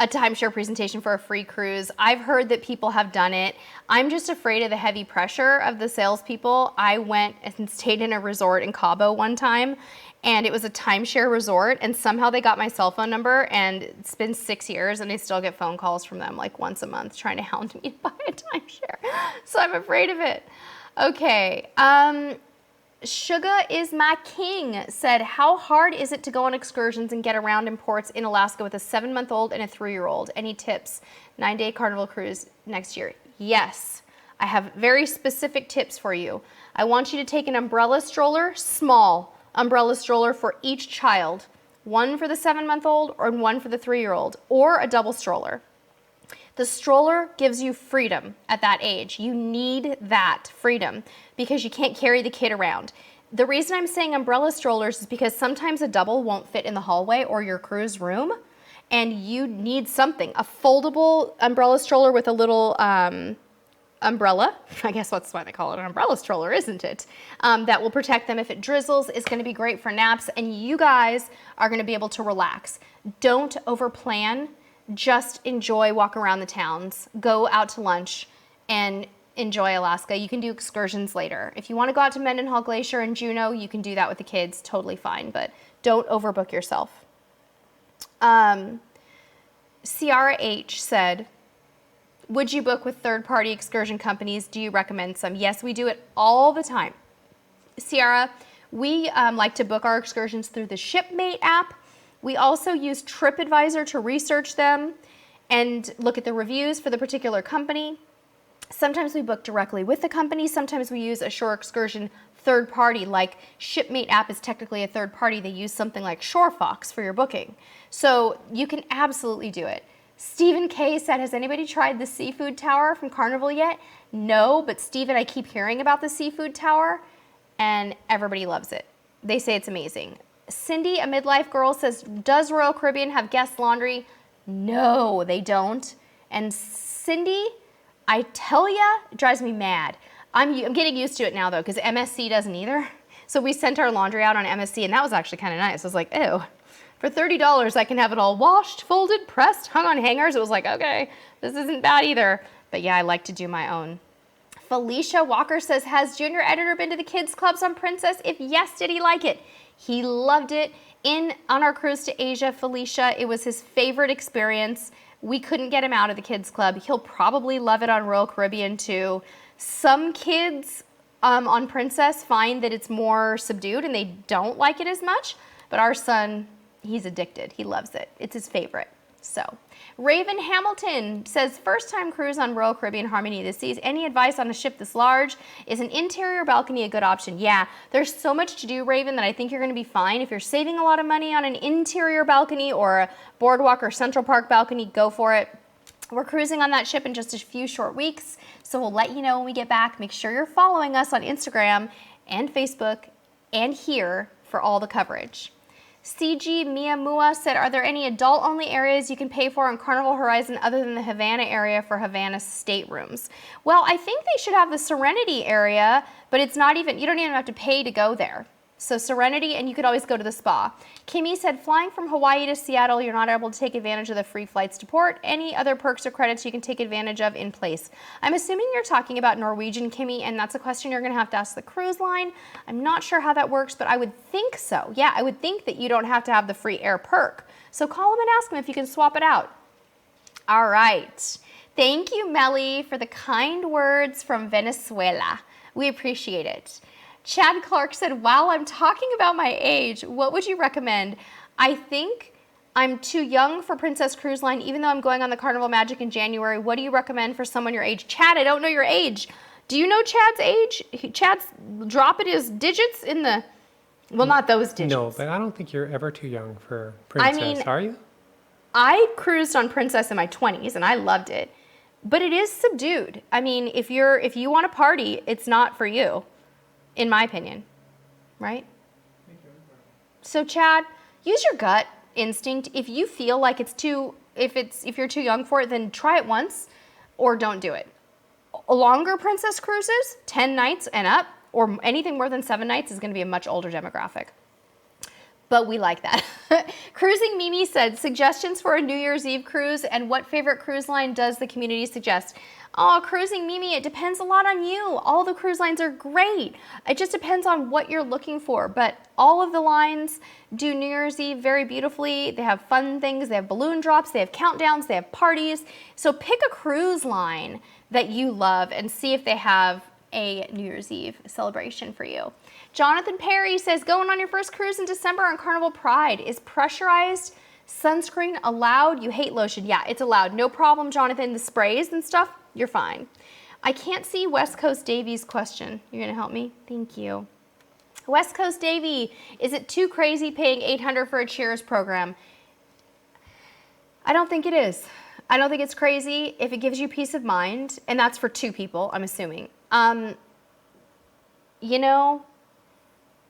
S1: a timeshare presentation for a free cruise. I've heard that people have done it. I'm just afraid of the heavy pressure of the salespeople. I went and stayed in a resort in Cabo one time, and it was a timeshare resort, and somehow they got my cell phone number, and it's been 6 years, and I still get phone calls from them like once a month trying to hound me to buy a timeshare. So I'm afraid of it. Okay, Suga is my king said, how hard is it to go on excursions and get around in ports in Alaska with a 7-month-old and a 3-year-old? Any tips? 9-day Carnival cruise next year. Yes, I have very specific tips for you. I want you to take an umbrella stroller, small umbrella stroller for each child, one for the 7-month-old or one for the 3-year-old, or a double stroller. The stroller gives you freedom at that age. You need that freedom because you can't carry the kid around. The reason I'm saying umbrella strollers is because sometimes a double won't fit in the hallway or your cruise room, and you need something. A foldable umbrella stroller with a little umbrella, I guess that's why they call it an umbrella stroller, isn't it? That will protect them if it drizzles. It's gonna be great for naps, and you guys are gonna be able to relax. Don't overplan. Just enjoy, walk around the towns, go out to lunch, and enjoy Alaska. You can do excursions later. If you want to go out to Mendenhall Glacier and Juneau, you can do that with the kids, totally fine, but don't overbook yourself. Ciara H said, would you book with third-party excursion companies? Do you recommend some? Yes, we do it all the time. Ciara, we like to book our excursions through the Shipmate app. We also use TripAdvisor to research them and look at the reviews for the particular company. Sometimes we book directly with the company. Sometimes we use a Shore Excursion third party, like Shipmate app is technically a third party. They use something like ShoreFox for your booking. So you can absolutely do it. Stephen K said, has anybody tried the seafood tower from Carnival yet? No, but Stephen, I keep hearing about the seafood tower and everybody loves it. They say it's amazing. Cindy, a midlife girl, says, does Royal Caribbean have guest laundry? No, they don't. And Cindy, I tell ya, it drives me mad. I'm getting used to it now though, because MSC doesn't either. So we sent our laundry out on MSC, and that was actually kind of nice. I was like, ew, for $30, I can have it all washed, folded, pressed, hung on hangers. It was like, okay, this isn't bad either. But yeah, I like to do my own. Felicia Walker says, has Junior Editor been to the kids clubs on Princess? If yes, did he like it? He loved it. On our cruise to Asia, Felicia, it was his favorite experience. We couldn't get him out of the kids club. He'll probably love it on Royal Caribbean too. Some kids on Princess find that it's more subdued and they don't like it as much, but our son, he's addicted. He loves it. It's his favorite. So, Raven Hamilton says, first time cruise on Royal Caribbean Harmony of the Seas. Any advice on a ship this large? Is an interior balcony a good option? Yeah, there's so much to do, Raven, that I think you're gonna be fine. If you're saving a lot of money on an interior balcony or a boardwalk or Central Park balcony, go for it. We're cruising on that ship in just a few short weeks, so we'll let you know when we get back. Make sure you're following us on Instagram and Facebook and here for all the coverage. CG Miyamua said, are there any adult-only areas you can pay for on Carnival Horizon other than the Havana area for Havana staterooms? Well, I think they should have the Serenity area, but it's not even, you don't even have to pay to go there. So Serenity, and you could always go to the spa. Kimmy said, flying from Hawaii to Seattle, you're not able to take advantage of the free flights to port. Any other perks or credits you can take advantage of in place? I'm assuming you're talking about Norwegian, Kimmy, and that's a question you're gonna have to ask the cruise line. I'm not sure how that works, but I would think so. Yeah, I would think that you don't have to have the free air perk. So call them and ask them if you can swap it out. All right. Thank you, Melly, for the kind words from Venezuela. We appreciate it. Chad Clark said, while I'm talking about my age, what would you recommend? I think I'm too young for Princess Cruise Line, even though I'm going on the Carnival Magic in January. What do you recommend for someone your age? Chad, I don't know your age. Do you know Chad's age? Chad's dropping his digits in the, well, not those digits.
S2: No, but I don't think you're ever too young for Princess, are you?
S1: I cruised on Princess in my 20s and I loved it, but it is subdued. I mean, if you want to party, it's not for you, in my opinion, right? So Chad, use your gut instinct. If you feel like if you're too young for it, then try it once or don't do it. Longer Princess cruises, 10 nights and up, or anything more than 7 nights is going to be a much older demographic. But we like that. Cruising Mimi said, suggestions for a New Year's Eve cruise and what favorite cruise line does the community suggest? Oh, Cruising Mimi, it depends a lot on you. All the cruise lines are great. It just depends on what you're looking for. But all of the lines do New Year's Eve very beautifully. They have fun things. They have balloon drops. They have countdowns. They have parties. So pick a cruise line that you love and see if they have a New Year's Eve celebration for you. Jonathan Perry says, going on your first cruise in December on Carnival Pride. Is pressurized sunscreen allowed? You hate lotion. Yeah, it's allowed. No problem, Jonathan. The sprays and stuff, you're fine. I can't see West Coast Davy's question. You're going to help me? Thank you. West Coast Davy, is it too crazy paying $800 for a Cheers program? I don't think it is. I don't think it's crazy if it gives you peace of mind, and that's for 2 people, I'm assuming. You know,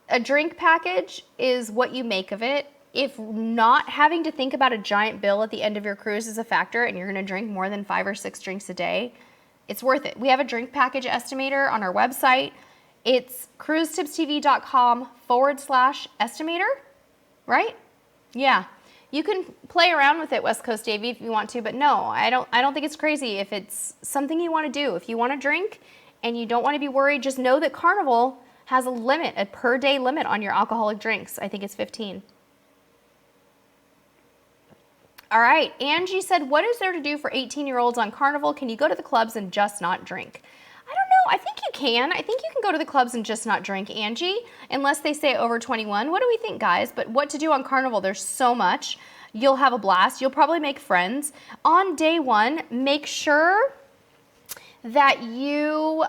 S1: a drink package is what you make of it. If not having to think about a giant bill at the end of your cruise is a factor and you're going to drink more than 5 or 6 drinks a day, it's worth it. We have a drink package estimator on our website. It's CruiseTipsTV.com/estimator, right? Yeah. You can play around with it, West Coast Davy, if you want to, but no, I don't think it's crazy if it's something you want to do. If you want to drink and you don't want to be worried, just know that Carnival has a limit, a per day limit on your alcoholic drinks. I think it's 15. All right, Angie said, what is there to do for 18-year-olds on Carnival? Can you go to the clubs and just not drink? I don't know, I think you can. I think you can go to the clubs and just not drink, Angie, unless they say over 21. What do we think, guys? But what to do on Carnival, there's so much. You'll have a blast. You'll probably make friends. On day 1, make sure that you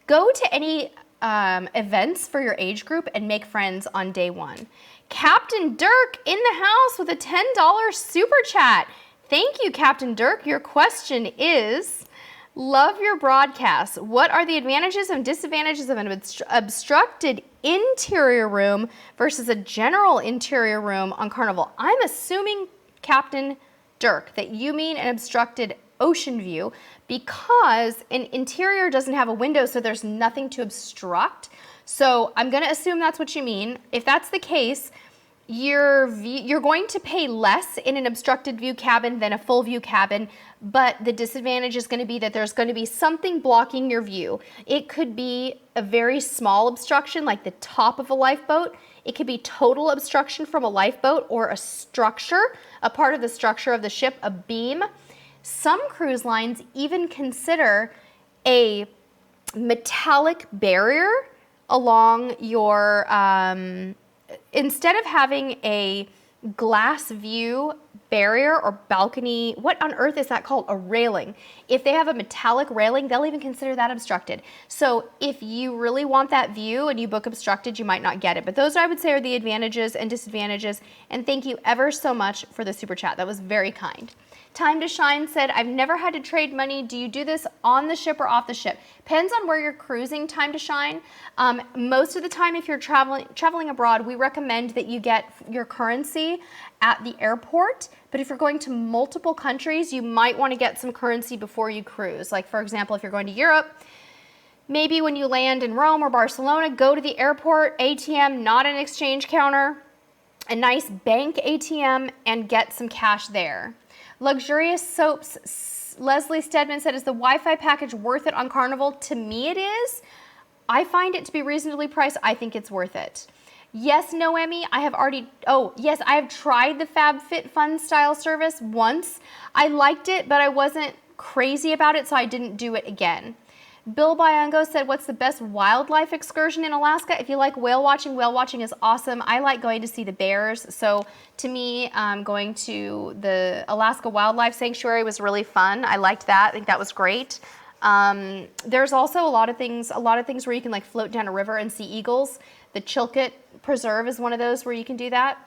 S1: go to any events for your age group and make friends on day 1. Captain Dirk in the house with a $10 super chat. Thank you, Captain Dirk. Your question is, love your broadcast. What are the advantages and disadvantages of an obstructed interior room versus a general interior room on Carnival? I'm assuming, Captain Dirk, that you mean an obstructed ocean view because an interior doesn't have a window, so there's nothing to obstruct. So I'm going to assume that's what you mean. If that's the case, you're going to pay less in an obstructed view cabin than a full view cabin, but the disadvantage is going to be that there's going to be something blocking your view. It could be a very small obstruction like the top of a lifeboat. It could be total obstruction from a lifeboat or a structure, a part of the structure of the ship, a beam. Some cruise lines even consider a metallic barrier along your, instead of having a glass view barrier or balcony, what on earth is that called? A railing. If they have a metallic railing, they'll even consider that obstructed. So if you really want that view and you book obstructed, you might not get it. But those, I would say, are the advantages and disadvantages. And thank you ever so much for the super chat. That was very kind. Time to Shine said, I've never had to trade money. Do you do this on the ship or off the ship? Depends on where you're cruising, Time to Shine. Most of the time, if you're traveling abroad, we recommend that you get your currency at the airport. But if you're going to multiple countries, you might want to get some currency before you cruise. Like, for example, if you're going to Europe, maybe when you land in Rome or Barcelona, go to the airport, ATM, not an exchange counter, a nice bank ATM, and get some cash there. Luxurious Soaps, Leslie Stedman said, is the Wi-Fi package worth it on Carnival? To me it is. I find it to be reasonably priced. I think it's worth it. Yes, Noemi, I have tried the FabFitFun style service once. I liked it, but I wasn't crazy about it, so I didn't do it again. Bill Biongo said, what's the best wildlife excursion in Alaska? If you like whale watching is awesome. I like going to see the bears. So to me, going to the Alaska Wildlife Sanctuary was really fun. I liked that. I think that was great. There's also a lot of things where you can like float down a river and see eagles. The Chilkat Preserve is one of those where you can do that.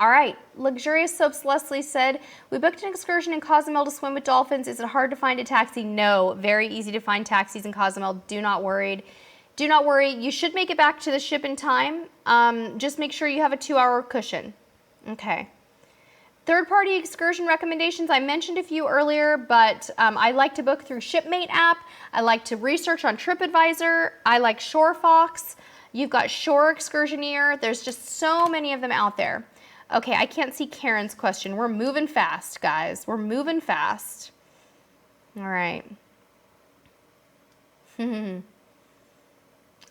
S1: All right, Luxurious Soaps Leslie said, we booked an excursion in Cozumel to swim with dolphins. Is it hard to find a taxi? No, very easy to find taxis in Cozumel. Do not worry. You should make it back to the ship in time. Just make sure you have a 2-hour cushion. Okay. Third-party excursion recommendations, I mentioned a few earlier, but I like to book through Shipmate app. I like to research on TripAdvisor. I like ShoreFox. You've got Shore Excursioneer. There's just so many of them out there. Okay, I can't see Karen's question. We're moving fast, guys. We're moving fast. All right. All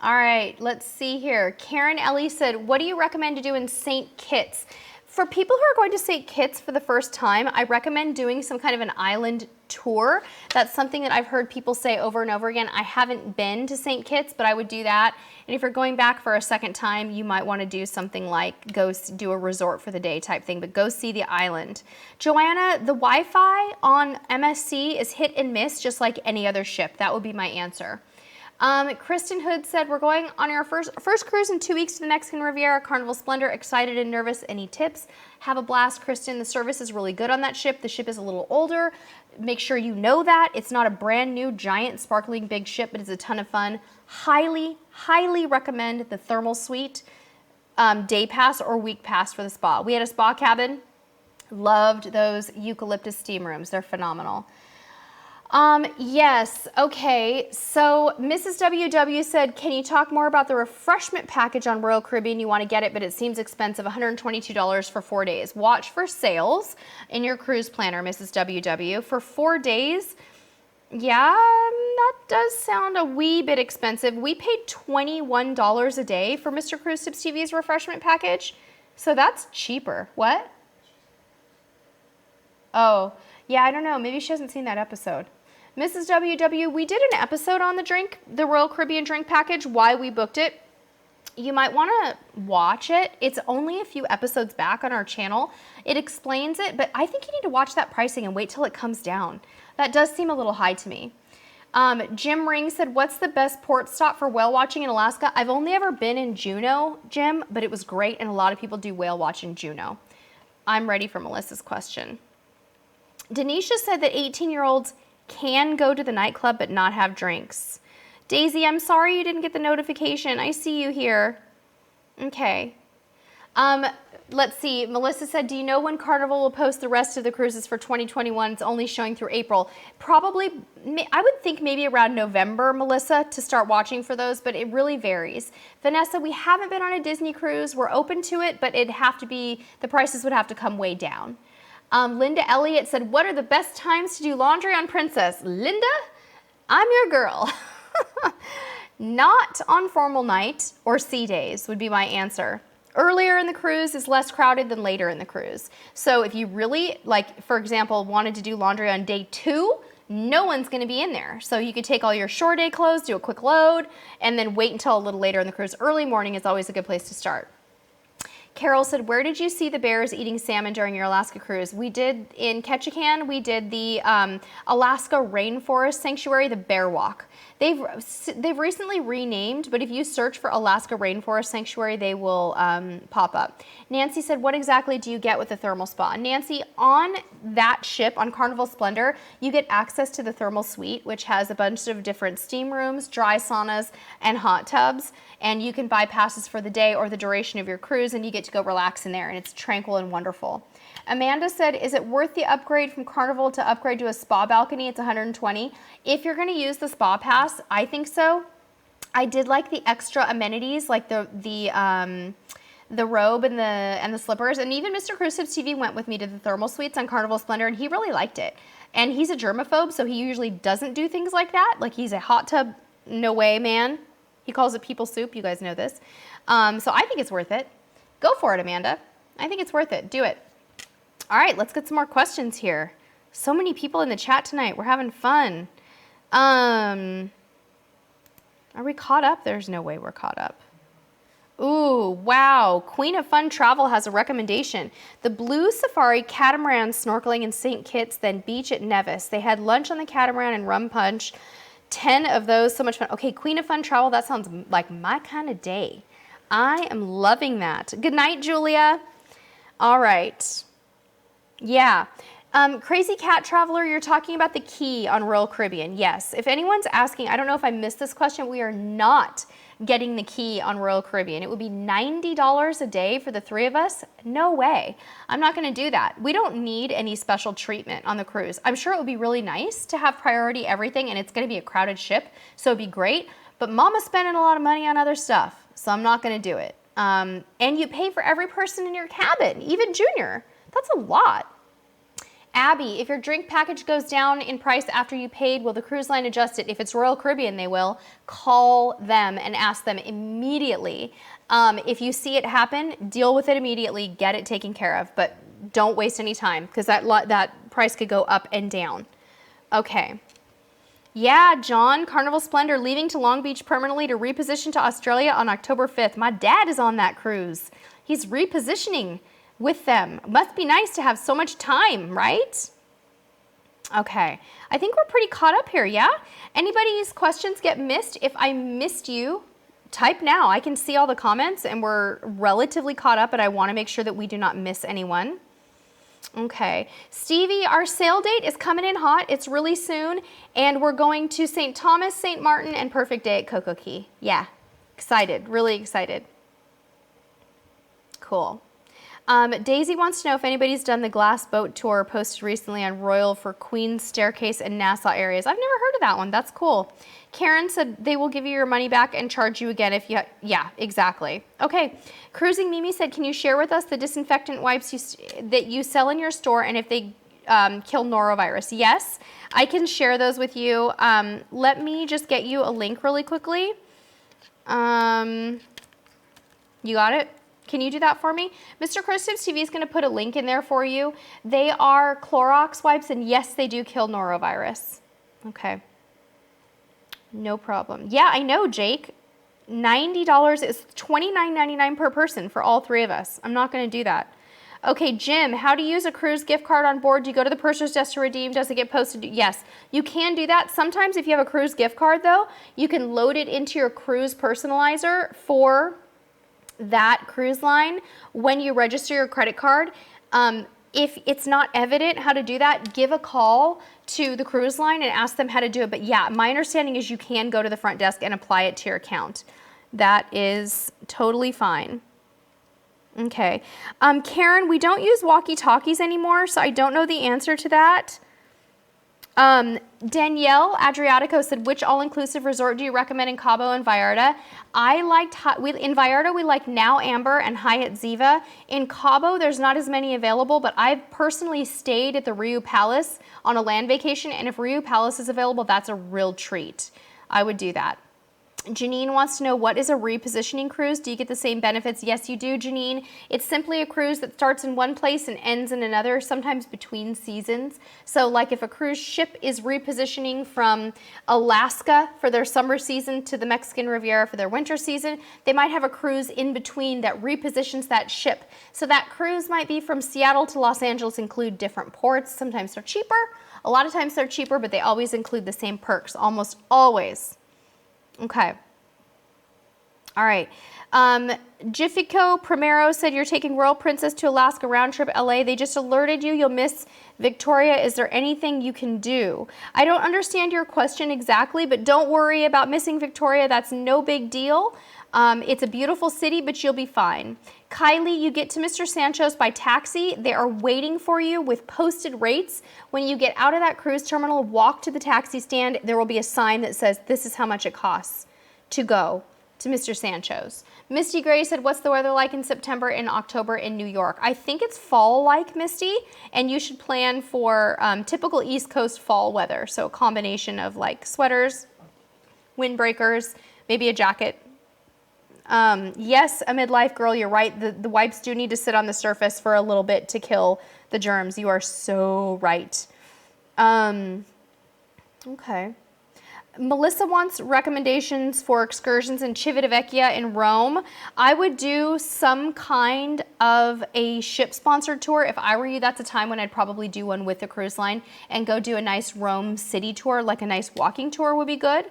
S1: right, let's see here. Karen Ellie said, what do you recommend to do in St. Kitts? For people who are going to St. Kitts for the first time, I recommend doing some kind of an island tour. That's something that I've heard people say over and over again. I haven't been to St. Kitts, but I would do that. And if you're going back for a second time, you might want to do something like go do a resort for the day type thing, but go see the island. Joanna, the Wi-Fi on MSC is hit and miss just like any other ship. That would be my answer. Kristen Hood said, we're going on our first cruise in 2 weeks to the Mexican Riviera, Carnival Splendor, excited and nervous. Any tips? Have a blast, Kristen. The service is really good on that ship. The ship is a little older. Make sure you know that. It's not a brand new, giant, sparkling big ship, but it's a ton of fun. Highly, highly recommend the thermal suite, day pass or week pass for the spa. We had a spa cabin. Loved those eucalyptus steam rooms. They're phenomenal. Yes, okay, so Mrs. WW said, can you talk more about the refreshment package on Royal Caribbean? You want to get it, but it seems expensive, $122 for 4 days. Watch for sales in your cruise planner, Mrs. WW. For 4 days, yeah, that does sound a wee bit expensive. We paid $21 a day for Mr. Cruise Tips TV's refreshment package, so that's cheaper. What? Oh, yeah, I don't know. Maybe she hasn't seen that episode. Mrs. WW, we did an episode on the Royal Caribbean drink package, why we booked it. You might want to watch it. It's only a few episodes back on our channel. It explains it, but I think you need to watch that pricing and wait till it comes down. That does seem a little high to me. Jim Ring said, what's the best port stop for whale watching in Alaska? I've only ever been in Juneau, Jim, but it was great, and a lot of people do whale watch in Juneau. I'm ready for Melissa's question. Denisha said that 18-year-olds can go to the nightclub but not have drinks. Daisy, I'm sorry you didn't get the notification. I see you here. Okay. Let's see. Melissa said, do you know when Carnival will post the rest of the cruises for 2021? It's only showing through April. Probably, I would think maybe around November, Melissa, to start watching for those, but it really varies. Vanessa, we haven't been on a Disney cruise. We're open to it, but it'd have to be, the prices would have to come way down. Linda Elliott said, what are the best times to do laundry on Princess? Linda, I'm your girl. Not on formal night or sea days would be my answer. Earlier in the cruise is less crowded than later in the cruise. So if you really, like, for example, wanted to do laundry on day 2, no one's going to be in there. So you could take all your shore day clothes, do a quick load, and then wait until a little later in the cruise. Early morning is always a good place to start. Carol said, where did you see the bears eating salmon during your Alaska cruise? We did in Ketchikan, we did the Alaska Rainforest Sanctuary, the Bear Walk. They've recently renamed, but if you search for Alaska Rainforest Sanctuary, they will pop up. Nancy said, what exactly do you get with the thermal spa? Nancy, on that ship, on Carnival Splendor, you get access to the thermal suite, which has a bunch of different steam rooms, dry saunas, and hot tubs. And you can buy passes for the day or the duration of your cruise, and you get to go relax in there, and it's tranquil and wonderful. Amanda said, is it worth the upgrade from Carnival to upgrade to a spa balcony? It's $120. If you're going to use the spa pass, I think so. I did like the extra amenities, like the robe and the slippers, and even Mr. Cruise Tips TV went with me to the thermal suites on Carnival Splendor, and he really liked it. And he's a germaphobe, so he usually doesn't do things like that. Like, he's a hot tub, no way man. He calls it people soup. You guys know this. So I think it's worth it. Go for it, Amanda. I think it's worth it. Do it. All right, let's get some more questions here. So many people in the chat tonight. We're having fun. Are we caught up? There's no way we're caught up. Ooh, wow. Queen of Fun Travel has a recommendation. The Blue Safari Catamaran snorkeling in St. Kitts, then beach at Nevis. They had lunch on the catamaran and rum punch. 10 of those, so much fun. Okay, Queen of Fun Travel, that sounds like my kind of day. I am loving that. Good night, Julia. All right. Yeah. Crazy Cat Traveler, you're talking about the key on Royal Caribbean. Yes. If anyone's asking, I don't know if I missed this question, we are not getting the key on Royal Caribbean. It would be $90 a day for the 3 of us. No way. I'm not going to do that. We don't need any special treatment on the cruise. I'm sure it would be really nice to have priority everything, and it's going to be a crowded ship, so it'd be great. But Mama's spending a lot of money on other stuff, so I'm not going to do it. And you pay for every person in your cabin, even Junior. That's a lot. Abby, if your drink package goes down in price after you paid, will the cruise line adjust it? If it's Royal Caribbean, they will. Call them and ask them immediately. If you see it happen, deal with it immediately, get it taken care of, but don't waste any time because that price could go up and down. Okay. Yeah, John, Carnival Splendor leaving to Long Beach permanently to reposition to Australia on October 5th. My dad is on that cruise. He's repositioning with them. Must be nice to have so much time, right? Okay, I think we're pretty caught up here, yeah? Anybody's questions get missed? If I missed you, type now. I can see all the comments and we're relatively caught up, but I wanna make sure that we do not miss anyone. Okay, Stevie, our sail date is coming in hot. It's really soon, and we're going to St. Thomas, St. Martin, and Perfect Day at Coco Key. Yeah, excited, really excited. Cool. Daisy wants to know if anybody's done the glass boat tour posted recently on Royal for Queen's Staircase and Nassau areas. I've never heard of that one. That's cool. Karen said they will give you your money back and charge you again if you... Yeah, exactly. Okay. Cruising Mimi said, can you share with us the disinfectant wipes that you sell in your store and if they kill norovirus? Yes, I can share those with you. Let me just get you a link really quickly. You got it? Can you do that for me? Mr. CruiseTipsTV is going to put a link in there for you. They are Clorox wipes, and yes, they do kill norovirus. Okay. No problem. Yeah, I know, Jake. $90 is $29.99 per person for all 3 of us. I'm not going to do that. Okay, Jim, how to use a cruise gift card on board? Do you go to the purser's desk to redeem? Does it get posted? Yes, you can do that. Sometimes if you have a cruise gift card, though, you can load it into your cruise personalizer for that cruise line when you register your credit card. If it's not evident how to do that, give a call to the cruise line and ask them how to do it. But yeah, my understanding is you can go to the front desk and apply it to your account. That is totally fine. Okay. Karen, we don't use walkie-talkies anymore, so I don't know the answer to that. Danielle Adriatico said, which all-inclusive resort do you recommend in Cabo and Vallarta? I liked, in Vallarta, we like Now Amber and Hyatt Ziva. In Cabo, there's not as many available, but I've personally stayed at the Riu Palace on a land vacation, and if Riu Palace is available, that's a real treat. I would do that. Janine wants to know, what is a repositioning cruise? Do you get the same benefits? Yes, you do, Janine. It's simply a cruise that starts in one place and ends in another, sometimes between seasons. So like if a cruise ship is repositioning from Alaska for their summer season to the Mexican Riviera for their winter season, they might have a cruise in between that repositions that ship. So that cruise might be from Seattle to Los Angeles, include different ports. Sometimes they're cheaper. A lot of times they're cheaper, but they always include the same perks, almost always. Okay. All right. Jiffico Primero said you're taking Royal Princess to Alaska round trip LA. They just alerted you you'll miss Victoria. Is there anything you can do? I don't understand your question exactly, but don't worry about missing Victoria. That's no big deal. It's a beautiful city, but you'll be fine. Kylie, you get to Mr. Sancho's by taxi. They are waiting for you with posted rates. When you get out of that cruise terminal, walk to the taxi stand. There will be a sign that says, this is how much it costs to go to Mr. Sancho's. Misty Gray said, what's the weather like in September and October in New York? I think it's fall-like, Misty, and you should plan for typical East Coast fall weather. So a combination of like sweaters, windbreakers, maybe a jacket. Yes, a midlife girl, you're right. The wipes do need to sit on the surface for a little bit to kill the germs. You are so right. Okay. Melissa wants recommendations for excursions in Civitavecchia in Rome. I would do some kind of a ship-sponsored tour. If I were you, that's a time when I'd probably do one with the cruise line and go do a nice Rome city tour, like a nice walking tour would be good.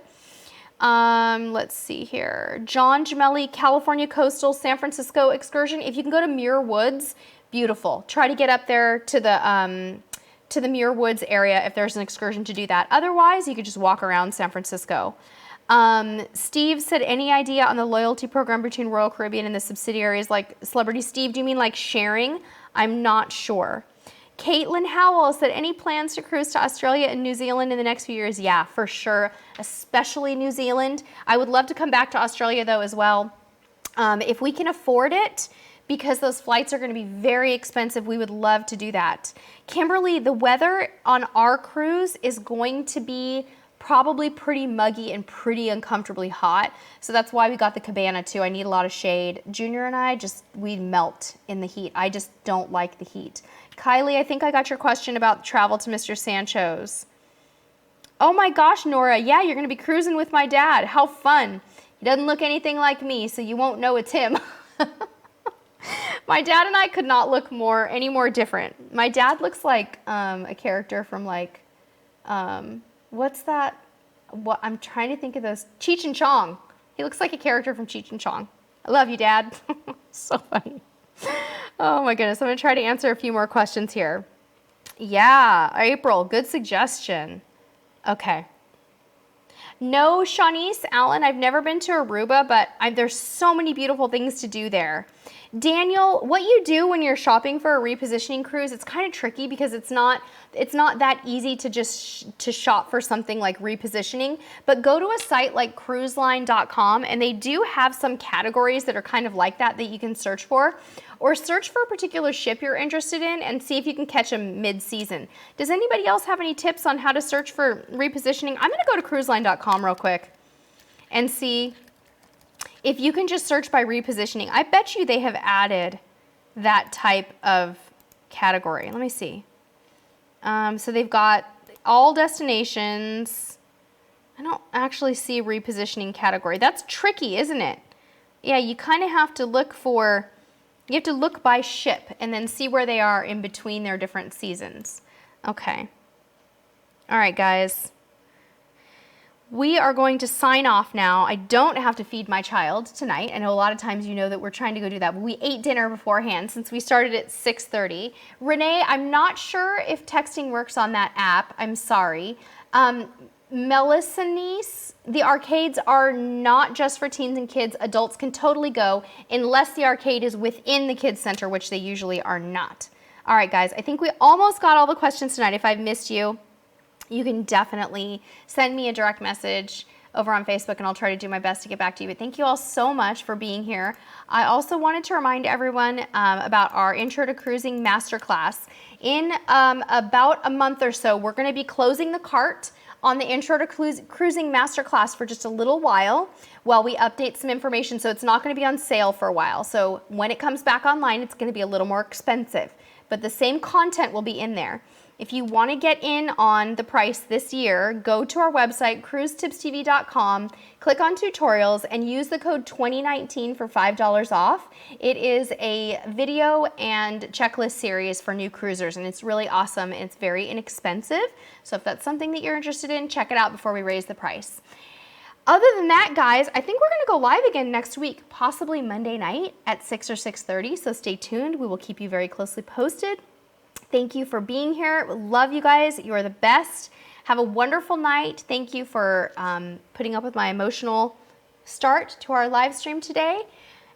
S1: Let's see here. John Gemelli, California Coastal San Francisco excursion. If you can go to Muir Woods, beautiful. Try to get up there to the Muir Woods area if there's an excursion to do that. Otherwise, you could just walk around San Francisco. Steve said, any idea on the loyalty program between Royal Caribbean and the subsidiaries like Celebrity? Steve, do you mean like sharing? I'm not sure. Caitlin Howell said, any plans to cruise to Australia and New Zealand in the next few years? Yeah, for sure, especially New Zealand. I would love to come back to Australia though as well. If we can afford it, because those flights are going to be very expensive, we would love to do that. Kimberly, the weather on our cruise is going to be probably pretty muggy and pretty uncomfortably hot. So that's why we got the cabana too. I need a lot of shade. Junior and I we melt in the heat. I just don't like the heat. Kylie, I think I got your question about travel to Mr. Sancho's. Oh my gosh, Nora. Yeah, you're going to be cruising with my dad. How fun. He doesn't look anything like me, so you won't know it's him. My dad and I could not look any more different. My dad looks like a character from like, what's that? What I'm trying to think of those. Cheech and Chong. He looks like a character from Cheech and Chong. I love you, Dad. So funny. Oh my goodness. I'm going to try to answer a few more questions here. Yeah, April, good suggestion. Okay. No, Shawnice Allen, I've never been to Aruba, but there's so many beautiful things to do there. Daniel, what you do when you're shopping for a repositioning cruise, it's kind of tricky because it's not that easy to just to shop for something like repositioning, but go to a site like cruiseline.com and they do have some categories that are kind of like that you can search for, or search for a particular ship you're interested in and see if you can catch them mid-season. Does anybody else have any tips on how to search for repositioning? I'm going to go to cruiseline.com real quick and see if you can just search by repositioning. I bet you they have added that type of category. Let me see. So they've got all destinations. I don't actually see a repositioning category. That's tricky, isn't it? Yeah, you kind of have to look by ship and then see where they are in between their different seasons. Okay. All right, guys. We are going to sign off now. I don't have to feed my child tonight. I know a lot of times you know that we're trying to go do that, but we ate dinner beforehand since we started at 6:30. Renee, I'm not sure if texting works on that app. I'm sorry. Melissa Niece, the arcades are not just for teens and kids. Adults can totally go unless the arcade is within the kids center, which they usually are not. All right, guys, I think we almost got all the questions tonight. If I've missed you, you can definitely send me a direct message over on Facebook and I'll try to do my best to get back to you. But thank you all so much for being here. I also wanted to remind everyone about our Intro to Cruising Masterclass. In about a month or so, we're going to be closing the cart on the Intro to Cruising Masterclass for just a little while we update some information. So it's not going to be on sale for a while. So when it comes back online, it's going to be a little more expensive, but the same content will be in there. If you want to get in on the price this year, go to our website, CruiseTipsTV.com, click on tutorials, and use the code 2019 for $5 off. It is a video and checklist series for new cruisers, and it's really awesome, and it's very inexpensive. So if that's something that you're interested in, check it out before we raise the price. Other than that, guys, I think we're going to go live again next week, possibly Monday night at 6 or 6:30, so stay tuned. We will keep you very closely posted. Thank you for being here. Love you guys. You are the best. Have a wonderful night. Thank you for putting up with my emotional start to our live stream today.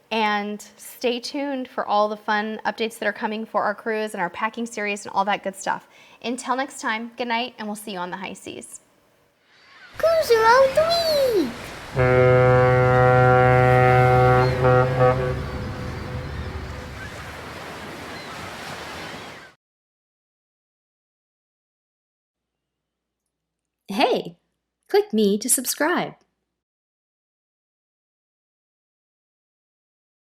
S1: And stay tuned for all the fun updates that are coming for our cruise and our packing series and all that good stuff. Until next time, good night, and we'll see you on the high seas.
S3: Cruiser of the Week!
S4: Hey, click me to subscribe.